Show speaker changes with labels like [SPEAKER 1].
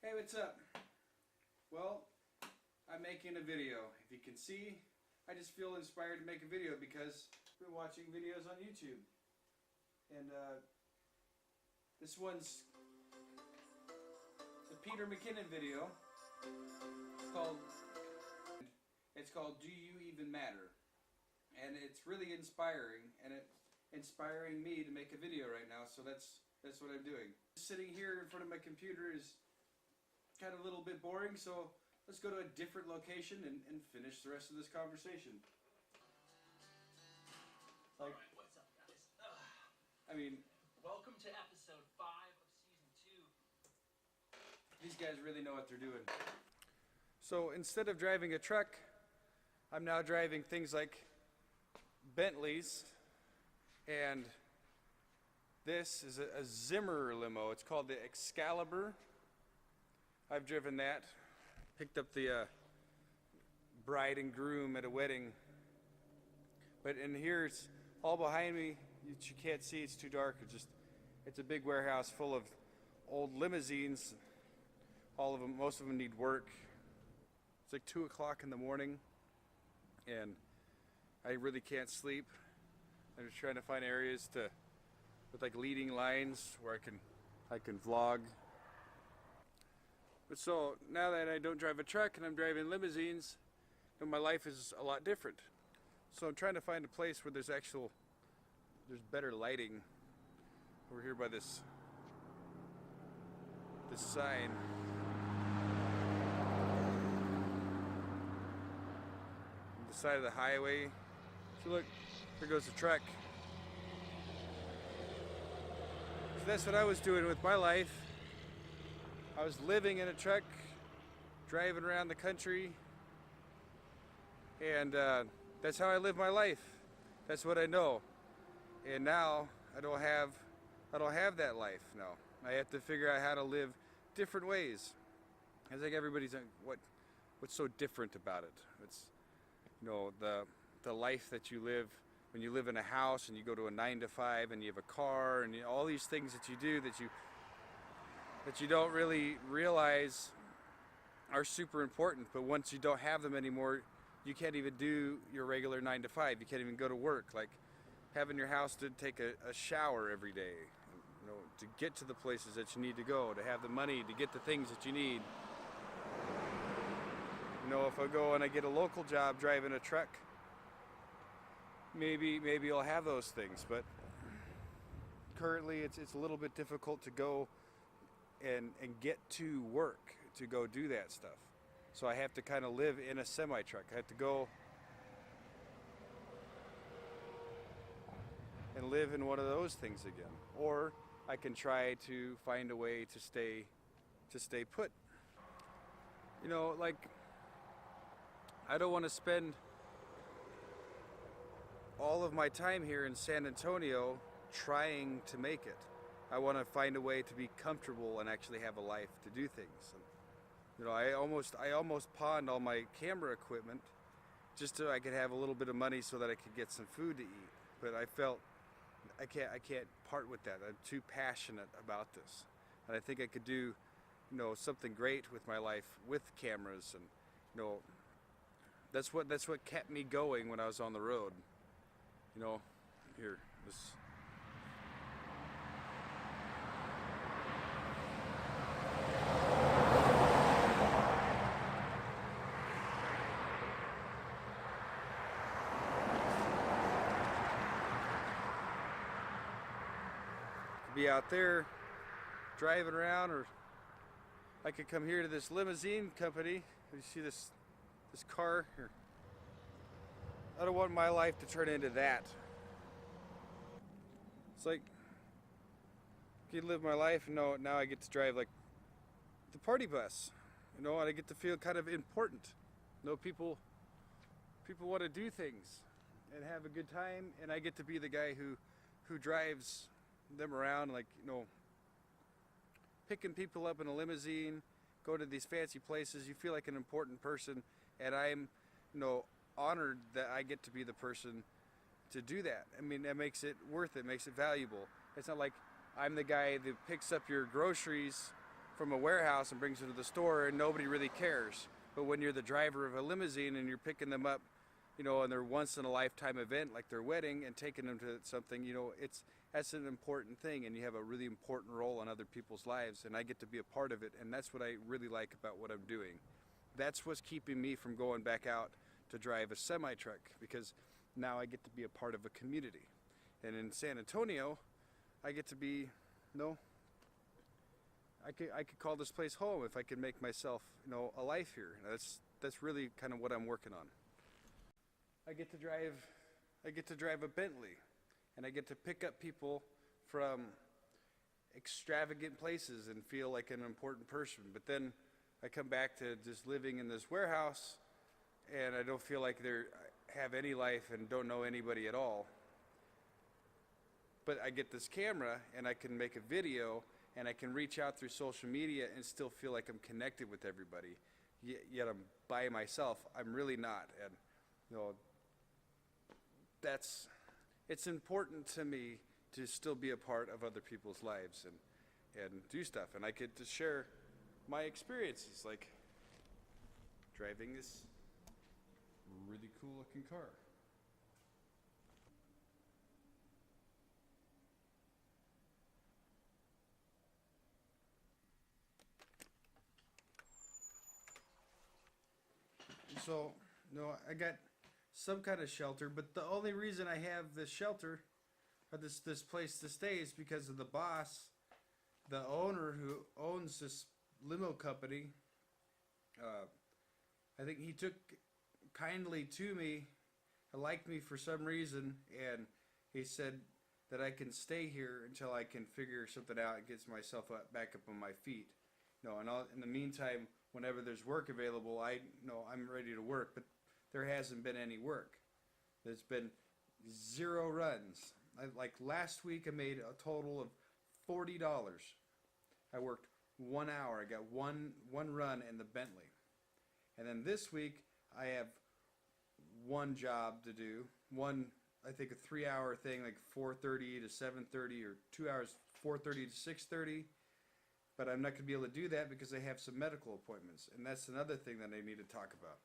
[SPEAKER 1] Hey, what's up? Well, I'm making a video. If you can see, I just feel inspired to make a video because I've been watching videos on YouTube. And this one's the Peter McKinnon video. It's called Do You Even Matter? And it's really inspiring, and it's inspiring me to make a video right now, so that's what I'm doing. Sitting here in front of my computer is kind of a little bit boring, so let's go to a different location and finish the rest of this conversation.
[SPEAKER 2] Alright, what's up, guys?
[SPEAKER 1] I mean,
[SPEAKER 2] welcome to episode 5 of season 2.
[SPEAKER 1] These guys really know what they're doing. So instead of driving a truck, I'm now driving things like Bentleys, and this is a Zimmer limo. It's called the Excalibur. I've driven that. Picked up the bride and groom at a wedding. But in here, it's all behind me. You can't see, it's too dark. It's a big warehouse full of old limousines. All of them, most of them need work. It's like 2 o'clock in the morning, and I really can't sleep. I'm just trying to find areas with like leading lines where I can vlog. But so now that I don't drive a truck and I'm driving limousines, my life is a lot different. So I'm trying to find a place where there's better lighting. Over here by this sign. On the side of the highway. So look, there goes the truck. So that's what I was doing with my life. I was living in a truck, driving around the country, and that's how I live my life. That's what I know. And now I don't have that life now. I have to figure out how to live different ways. I think everybody's like, what's so different about it? It's, you know, the life that you live when you live in a house and you go to a 9 to 5 and you have a car and all these things that you do that you don't really realize are super important. But once you don't have them anymore, you can't even do your regular 9 to 5. You can't even go to work. Like having your house to take a shower every day, you know, to get to the places that you need to go, to have the money to get the things that you need. You know, if I go and I get a local job driving a truck, maybe I'll have those things. But currently, it's a little bit difficult to go and get to work to go do that stuff. So I have to kind of live in a semi-truck. I have to go and live in one of those things again, or I can try to find a way to stay put. You know, like, I don't want to spend all of my time here in San Antonio trying to make it. I want to find a way to be comfortable and actually have a life to do things. And, you know, I almost pawned all my camera equipment just so I could have a little bit of money so that I could get some food to eat. But I felt I can't part with that. I'm too passionate about this, and I think I could do, you know, something great with my life with cameras. And, you know, that's what kept me going when I was on the road. You know, here, this. Be out there driving around, or I could come here to this limousine company. You see this car here. I don't want my life to turn into that. It's like I can live my life, and now I get to drive like the party bus, you know, and I get to feel kind of important. You know, people want to do things and have a good time, and I get to be the guy who drives them around, like, you know, picking people up in a limousine, go to these fancy places. You feel like an important person, and I'm, you know, honored that I get to be the person to do that. I mean, that makes it worth it, makes it valuable. It's not like I'm the guy that picks up your groceries from a warehouse and brings them to the store, and nobody really cares. But when you're the driver of a limousine and you're picking them up, you know, on their once in a lifetime event like their wedding and taking them to something, you know, that's an important thing, and you have a really important role in other people's lives, and I get to be a part of it, and that's what I really like about what I'm doing. That's what's keeping me from going back out to drive a semi-truck, because now I get to be a part of a community. And in San Antonio, I get to be, I could call this place home if I could make myself, a life here. That's really kind of what I'm working on. I get to drive a Bentley, and I get to pick up people from extravagant places and feel like an important person. But then I come back to just living in this warehouse, and I don't feel like they have any life and don't know anybody at all. But I get this camera, and I can make a video, and I can reach out through social media and still feel like I'm connected with everybody. Yet I'm by myself. I'm really not. And it's important to me to still be a part of other people's lives and do stuff. And I get to share my experiences, like driving this really cool looking car. So, I got some kind of shelter, but the only reason I have this shelter or this place to stay is because of the boss, the owner who owns this limo company. I think he took kindly to me, liked me for some reason, and he said that I can stay here until I can figure something out and get myself back up on my feet. And in the meantime, whenever there's work available, I'm ready to work, but there hasn't been any work. There's been 0 runs. Like last week, I made a total of $40. I worked 1 hour. I got one run in the Bentley. And then this week, I have one job to do. I think a 3-hour thing, like 4:30 to 7:30, or 2 hours, 4:30 to 6:30. But I'm not going to be able to do that because I have some medical appointments. And that's another thing that I need to talk about.